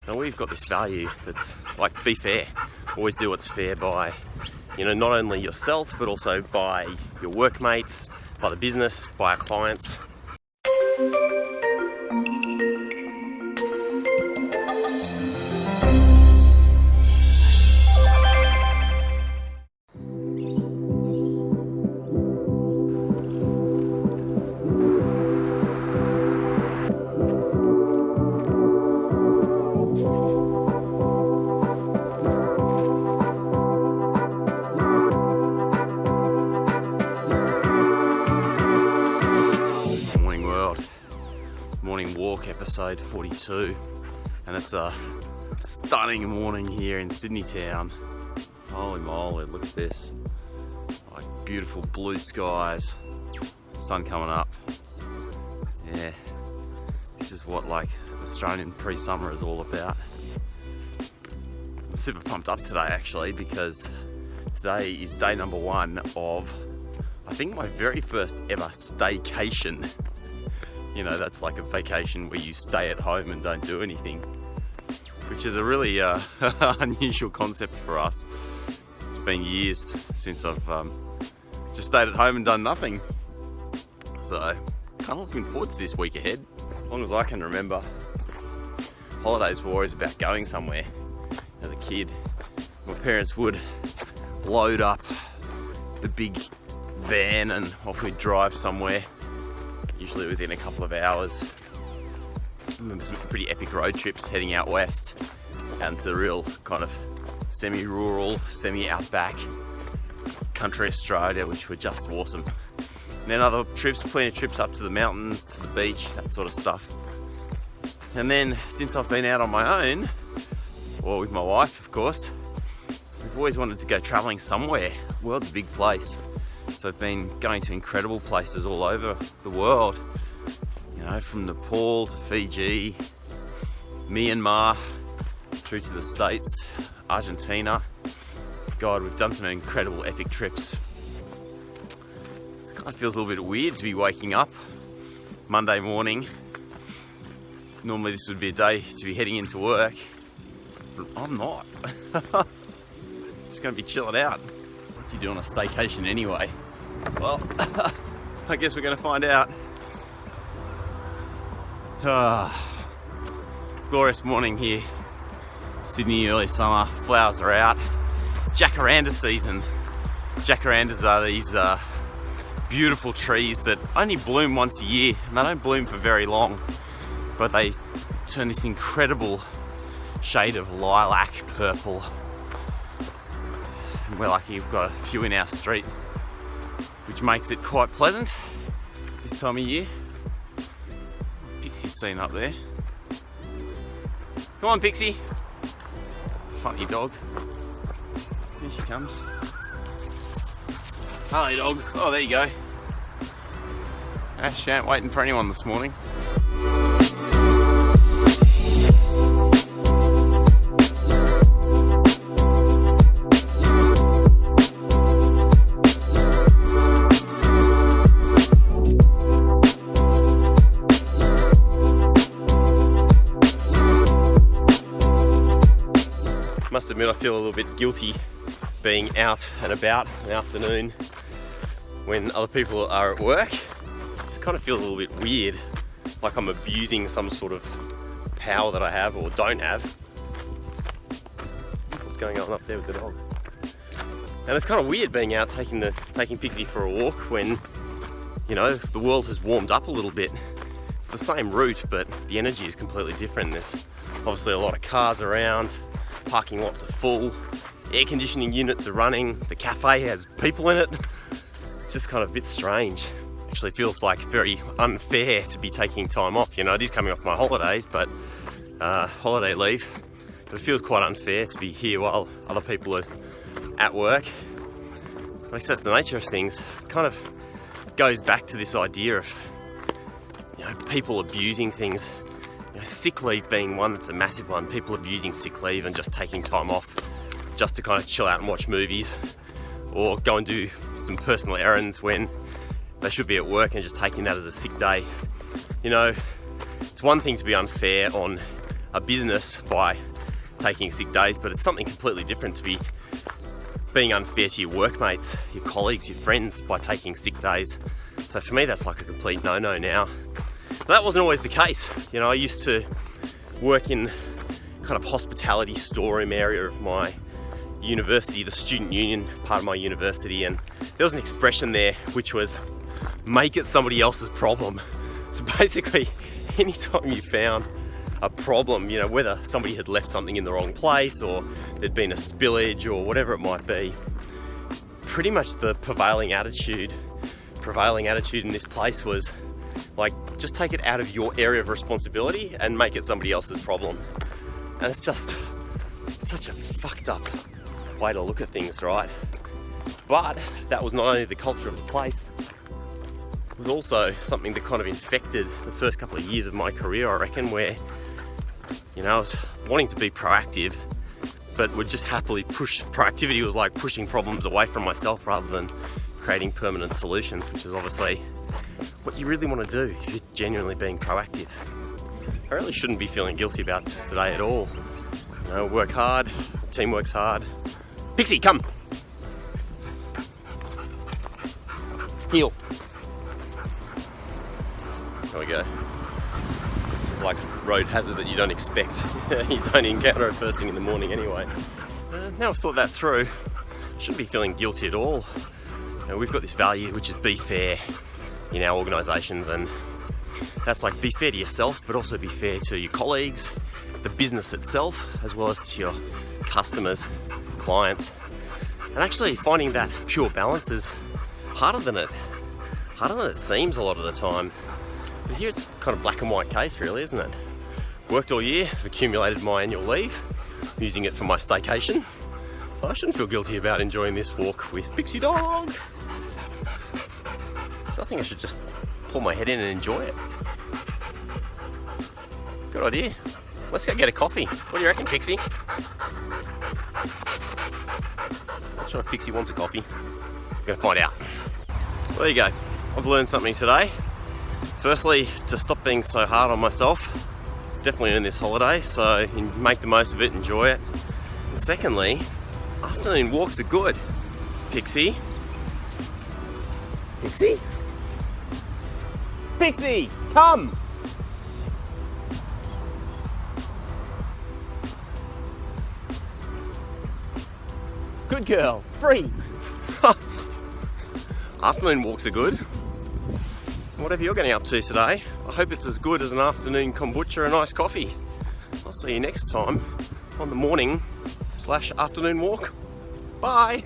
And we've got this value that's like, be fair. Always do what's fair by, not only yourself, but also by your workmates, by the business, by our clients. Morning walk episode 42, and it's a stunning morning here in Sydney town. Holy moly, look at this. Like beautiful blue skies, sun coming up. Yeah, this is what like Australian pre-summer is all about. I'm super pumped up today actually, because today is day number 1 of, I think, my very first ever staycation. That's like a vacation where you stay at home and don't do anything, which is a really unusual concept for us. It's been years since I've just stayed at home and done nothing. So, kind of looking forward to this week ahead. As long as I can remember, holidays were always about going somewhere. As a kid, my parents would load up the big van and off we'd drive somewhere. Usually within a couple of hours. I remember some pretty epic road trips heading out west, out into the real kind of semi-rural, semi-outback country Australia, which were just awesome. And then other trips, plenty of trips up to the mountains, to the beach, that sort of stuff. And then since I've been out on my own, or with my wife of course, we've always wanted to go travelling somewhere. The world's a big place. So I've been going to incredible places all over the world, from Nepal to Fiji, Myanmar, through to the States, Argentina. God, we've done some incredible epic trips. It kind of feels a little bit weird to be waking up Monday morning. Normally this would be a day to be heading into work, but I'm not. Just going to be chilling out. What do you do on a staycation anyway? Well, I guess we're going to find out. Glorious morning here, Sydney, early summer. Flowers are out. It's jacaranda season. Jacarandas are these beautiful trees that only bloom once a year, and they don't bloom for very long, but they turn this incredible shade of lilac purple. And we're lucky we've got a few in our street, which makes it quite pleasant this time of year. Pixie's seen up there. Come on, Pixie. Funny dog. Here she comes. Hello, dog. Oh, there you go. She ain't waiting for anyone this morning. Must admit, I feel a little bit guilty being out and about in the afternoon when other people are at work. I just kind of feel a little bit weird, like I'm abusing some sort of power that I have or don't have. What's going on up there with the dog? And it's kind of weird being out taking Pixie for a walk when, the world has warmed up a little bit. It's the same route, but the energy is completely different. There's obviously a lot of cars around. Parking lots are full, air conditioning units are running, the cafe has people in it. It's just kind of a bit strange. Actually feels like very unfair to be taking time off. It is coming off my holidays, but holiday leave. But it feels quite unfair to be here while other people are at work. But I guess that's the nature of things. It kind of goes back to this idea of people abusing things. Sick leave being one that's a massive one. People abusing sick leave and just taking time off just to kind of chill out and watch movies, or go and do some personal errands when they should be at work and just taking that as a sick day. It's one thing to be unfair on a business by taking sick days, but it's something completely different to be being unfair to your workmates, your colleagues, your friends by taking sick days. So for me, that's like a complete no-no now. But that wasn't always the case. You know, I used to work in kind of hospitality storeroom area of my university, the student union part of my university, and there was an expression there which was make it somebody else's problem. So basically, anytime you found a problem, you know, whether somebody had left something in the wrong place or there'd been a spillage or whatever it might be, pretty much the prevailing attitude in this place was like, just take it out of your area of responsibility and make it somebody else's problem. And it's just such a fucked up way to look at things, right? But that was not only the culture of the place, it was also something that kind of infected the first couple of years of my career, I reckon, where, you know, I was wanting to be proactive, but would just happily push. Proactivity was like pushing problems away from myself rather than creating permanent solutions, which is obviously what you really want to do if you're genuinely being proactive. I really shouldn't be feeling guilty about today at all. You know, work hard, team works hard. Pixie, come! Heel. There we go. Like road hazard that you don't expect. You don't encounter it first thing in the morning anyway. Now I've thought that through, I shouldn't be feeling guilty at all. You know, we've got this value which is be fair in our organisations, and that's like be fair to yourself, but also be fair to your colleagues, the business itself, as well as to your customers, clients. And actually finding that pure balance is harder than it seems a lot of the time. But here it's kind of black and white case really, isn't it? Worked all year, accumulated my annual leave, using it for my staycation. So I shouldn't feel guilty about enjoying this walk with Pixie Dog. So I think I should just pull my head in and enjoy it. Good idea. Let's go get a coffee. What do you reckon, Pixie? Not sure if Pixie wants a coffee. I'm gonna find out. Well, there you go. I've learned something today. Firstly, to stop being so hard on myself. Definitely earned this holiday, so make the most of it, enjoy it. And secondly, afternoon walks are good. Pixie? Pixie? Pixie, come! Good girl, free! Afternoon walks are good. Whatever you're getting up to today, I hope it's as good as an afternoon kombucha and iced coffee. I'll see you next time on the morning/afternoon walk. Bye!